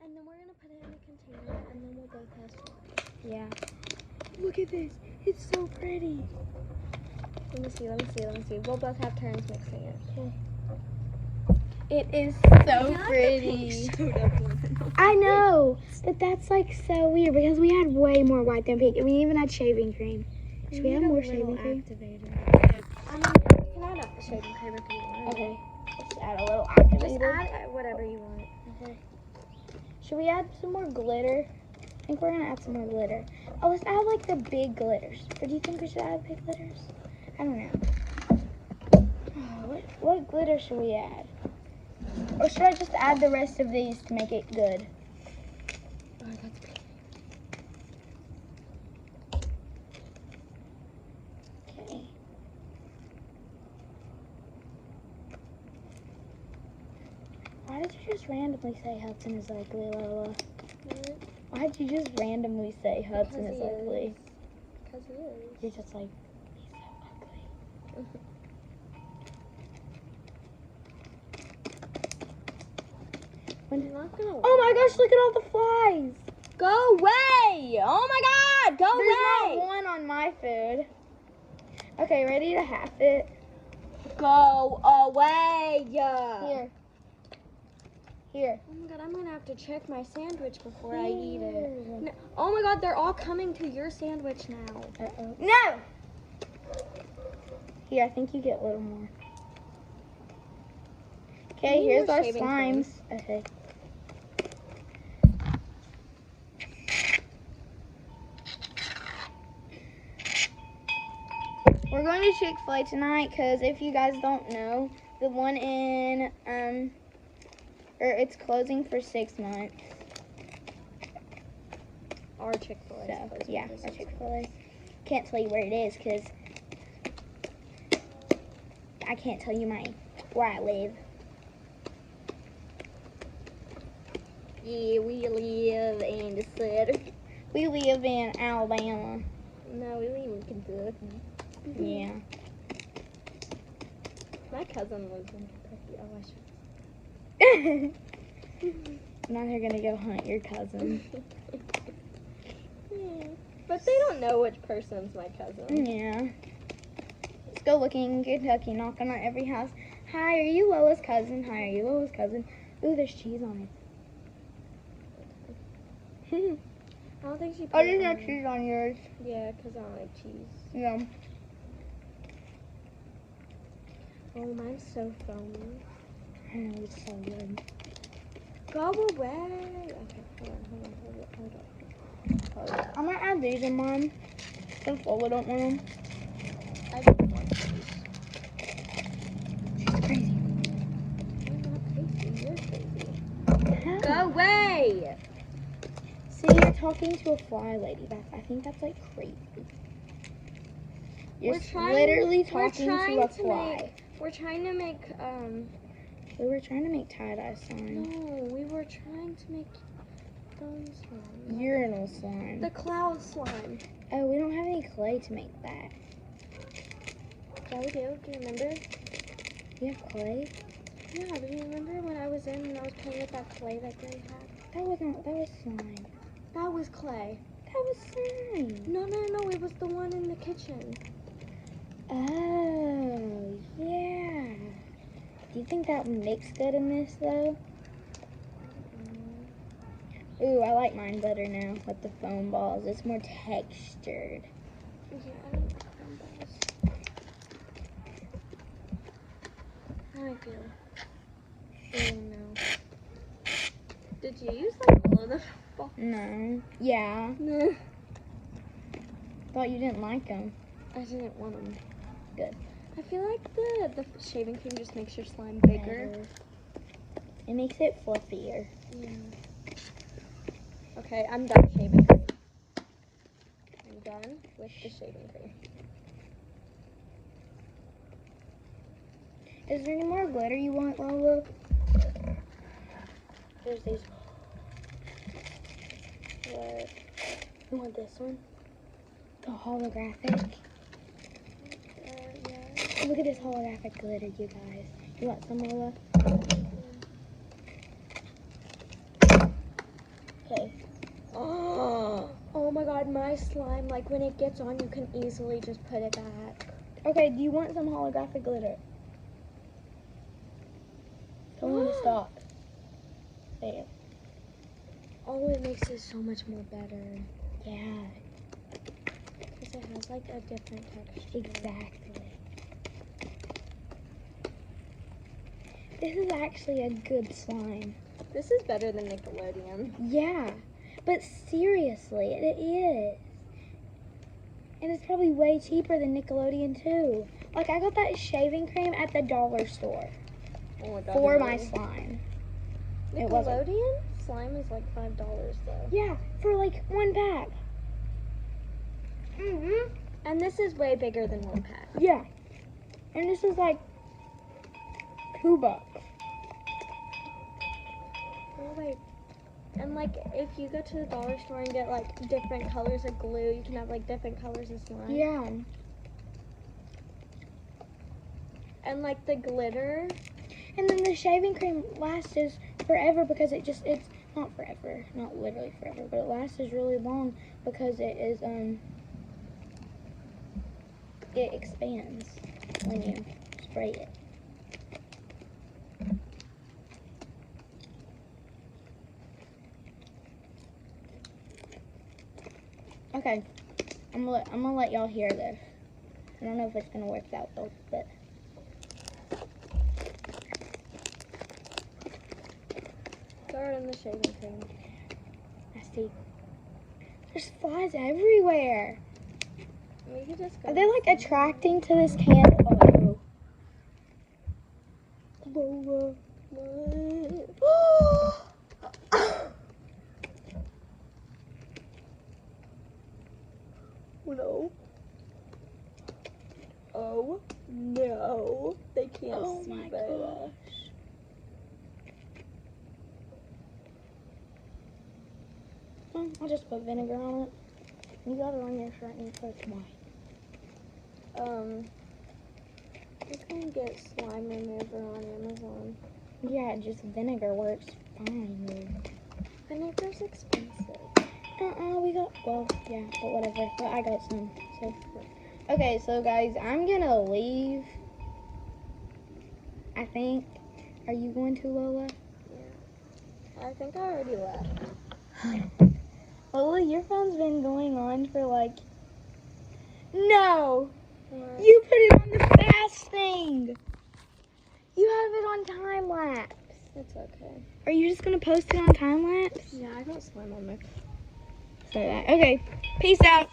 And then we're going to put it in a container, and then we'll both have slime. Yeah. Look at this. It's so pretty. Let me see. We'll both have turns mixing it. Okay. It is so pretty. I know, but that's like so weird because we had way more white than pink, and we even had shaving cream. Should we have more shaving cream? I mean, you can add up the shaving cream if you want. Okay. Let's add a little Just activator. add whatever you want. Okay. Should we add some more glitter? I think we're gonna add some more glitter. Oh, let's add like the big glitters. Or do you think we should add big glitters? I don't know. Oh, what glitter should we add? Or should I just add the rest of these to make it good? Oh, that's pretty. Okay. Why did you just randomly say Hudson is ugly, Lola? What? Why did you just randomly say Hudson is ugly? Because he is. You're just like, he's so ugly. You're not gonna Oh my gosh, look at all the flies. Go away! Oh my god! Go There's away! not one on my food. Okay, ready to half it? Go away! Here. Here. Oh my god, I'm gonna have to check my sandwich before I eat it. Here. No. Oh my god, they're all coming to your sandwich now. Uh-oh. No! Here, I think you get a little more. Okay, Need here's more our shaving slimes. Okay. We're going to Chick-fil-A tonight because if you guys don't know, the one in, it's closing for 6 months. Our Chick-fil-A. So, yeah, our Chick-fil-A. Can't tell you where it is because I can't tell you where I live. Yeah, we live in the city. We live in Alabama. No, we live in Kentucky. Yeah. My cousin lives in Kentucky. Oh, I should. Now they're gonna go hunt your cousin. Yeah. But they don't know which person's my cousin. Yeah. Let's go looking in Kentucky, knocking on every house. Hi, are you Lola's cousin? Hi, are you Lola's cousin? Ooh, there's cheese on it. I don't think she put Oh, there's it no on. cheese on yours. Yeah, because I don't like cheese. Yeah. Oh, mine's so foamy. I know, it's so good. Go away. Okay, hold on. I'm gonna add these in mine. Since Lola don't want them. I don't want cheese. She's crazy. I'm not crazy. You're crazy. Go away. See, you're talking to a fly lady. I think that's like crazy. You're literally talking to a fly. We're trying to make, We were trying to make tie-dye slime. no, we were trying to make those slime. Urinal slime. The cloud slime. Oh, we don't have any clay to make that. Yeah, we do. Do you remember? You have clay? Yeah, do you remember when I was in and I was playing with that clay that Gray had? That was slime. That was clay. That was slime. No, it was the one in the kitchen. Oh, yeah. Do you think that would mix good in this, though? Ooh, I like mine better now with the foam balls. It's more textured. Yeah, I don't like foam balls. How I feel? Oh no. Did you use like all of the balls? No. Yeah. No. Thought you didn't like them. I didn't want them. Good. I feel like the shaving cream just makes your slime bigger. It makes it fluffier. Yeah. Okay, I'm done shaving cream. I'm done with the shaving cream. Is there any more glitter you want, Lola? There's these. What? You want this one? The holographic. Yeah. Look at this holographic glitter, you guys. You want some, Lola? my god, my slime, like when it gets on, you can easily just put it back. Okay, do you want some holographic glitter? Tell me to stop. There. Oh, it makes it so much more better. Yeah, Because it has like a different texture. exactly. This is actually a good slime. This is better than Nickelodeon. Yeah, but seriously, it is. And it's probably way cheaper than Nickelodeon too. Like I got that shaving cream at the dollar store Oh my god. for my slime. It wasn't. Nickelodeon slime is like $5 though. Yeah, for like 1 pack. And this is way bigger than 1 pack. Yeah. And this is like $2. Oh wait. And like if you go to the dollar store and get like different colors of glue, you can have like different colors of slime. Yeah. And like the glitter. And then the shaving cream lasts forever because it's not forever, not literally forever, but it lasts really long because it is it expands when you spray it. Okay, I'm gonna let y'all hear this. I don't know if it's gonna work out though, but Start in the shaving cream. I see. There's flies everywhere. We could just go. Are they like attracting to this candle? Oh. No. Oh no. They can't Oh see my Bella. gosh. I'll just put vinegar on it. You got it on your shirt and you put it white. You can get slime remover on Amazon. Yeah, just vinegar works fine. Vinegar's expensive. We got, well, yeah, but whatever. But I got some, so. Okay, so guys, I'm gonna leave. I think. Are you going to, Lola? Yeah. I think I already left. Lola, your phone's been going on for like. No! What? You put it on the fast thing! You have it on time lapse. It's okay. Are you just gonna post it on time lapse? Yeah, I got slime on my So that. Okay. Peace out.